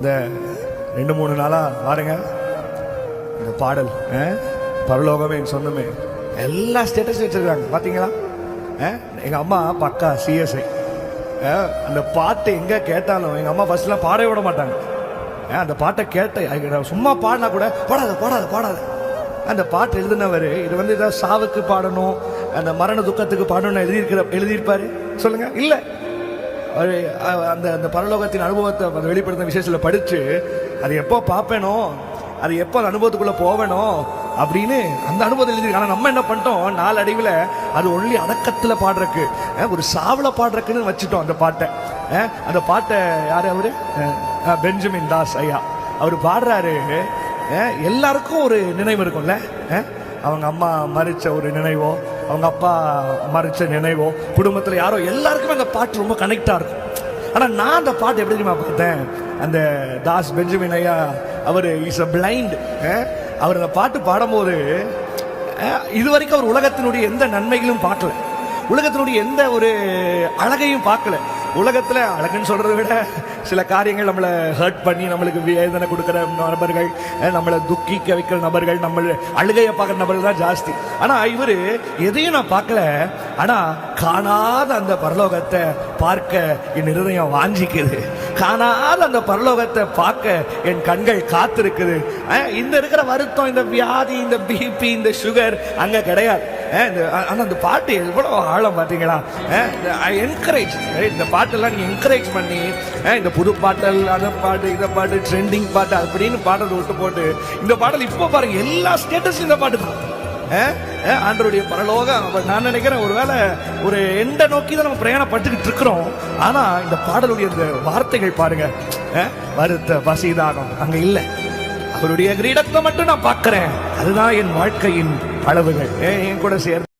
இந்த 2-3 நாளா பாருங்க, இந்த பாடல் பரலோகமே என் சொந்தமே எல்லா ஸ்டேட்டஸ் வச்சிருக்காங்க பாத்தீங்களா. எங்க அம்மா பக்கா சிஎஸ்ஐ. அந்த பாட்டு எங்க கேட்டாலும் எங்க அம்மா ஃபர்ஸ்ட்லாம் பாடவே விட மாட்டாங்க. அந்த பாட்டை கேட்ட சும்மா பாடினா கூட பாடாத பாடாத பாடாத. அந்த பாட்டு எழுதினவர் இது வந்து ஏதாவது சாவுக்கு பாடணும், அந்த மரண துக்கத்துக்கு பாடணும்னு எழுதியிருப்பாரு சொல்லுங்க. இல்லை, அந்த அந்த பரலோகத்தின் அனுபவத்தை வெளிப்படுத்தின விசேஷத்தில் படிச்சு அது எப்போ பார்ப்பேனோ, அது எப்போ அந்த அனுபவத்துக்குள்ள போவேணும் அப்படின்னு அந்த அனுபவத்தை எழுதிருக்கு. ஆனால் நம்ம என்ன பண்ணிட்டோம், நாளடைவில் அது ஒன்லி அடக்கத்தில் பாடுறக்கு, ஒரு சாவல பாடுறக்குன்னு வச்சுட்டோம் அந்த பாட்டை. அந்த பாட்டை யாரு அவரு, பெஞ்சமின் தாஸ் ஐயா அவர் பாடுறாரு. எல்லாருக்கும் ஒரு நினைவு இருக்கும்ல, அவங்க அம்மா மறிச்ச ஒரு நினைவோ, அவங்க அப்பா மறிச்ச நினைவோ, குடும்பத்தில் யாரோ, எல்லாருக்குமே அந்த பாட்டு ரொம்ப கனெக்டா இருக்கும். ஆனா நான் அந்த பாட்டு எப்படி தெரியுமா பார்த்தேன், அந்த தாஸ் பெஞ்சமின் ஐயா அவர் இஸ் அ பிளைண்ட். அவர் அந்த பாட்டு பாடும்போது இதுவரைக்கும் அவர் உலகத்தினுடைய எந்த நன்மைகளும் பார்க்கல, உலகத்தினுடைய எந்த ஒரு அழகையும் பார்க்கல. உலகத்துல அழகுன்னு சொல்றதை விட சில காரியங்கள் நம்மளை ஹர்ட் பண்ணி நம்மளுக்கு வேதனை கொடுக்குற நபர்கள், நம்மளை துக்கிக்க வைக்கிற நபர்கள், நம்ம அழுகையை பார்க்குற நபர்கள் தான் ஜாஸ்தி. ஆனா இவரு எதையும் நான் பார்க்கல, ஆனா காணாத அந்த பரலோகத்தை பார்க்க என் இருதயம் வாஞ்சிக்குது, காணாத அந்த பரலோகத்தை பார்க்க என் கண்கள் காத்திருக்குது. இந்த இருக்கிற வருத்தம், இந்த வியாதி, இந்த பிபி, இந்த சுகர் அங்க கிடையாது. ஆனா அந்த பாட்டு எவ்வளவு ஆழம் பாத்தீங்களா. என்கரேஜ், இந்த பாட்டெல்லாம் நீங்க என்கரேஜ் பண்ணி இந்த புது பாட்டல், அதை பாட்டு, இதை பாட்டு, ட்ரெண்டிங் பாட்டு அப்படின்னு பாடல் விட்டு போட்டு இந்த பாடல் இப்போ பாருங்க எல்லா ஸ்டேட்டஸ் இந்த பாட்டு தான். ஆண்டவருடைய பரலோகம் நான் நினைக்கிறேன் ஒருவேளை ஒரு எண்ட நோக்கி தான் நம்ம பிரயாணப்பட்டுக்கிட்டு இருக்கிறோம். ஆனா இந்த பாடலுடைய இந்த வார்த்தைகள் பாருங்க, வருத்த பசிதானம் அங்க இல்லை, அவருடைய கிரீடத்தை மட்டும் நான் பார்க்கிறேன், அதுதான் என் வாழ்க்கையின் அளவுகள். என் கூட சேர்ந்து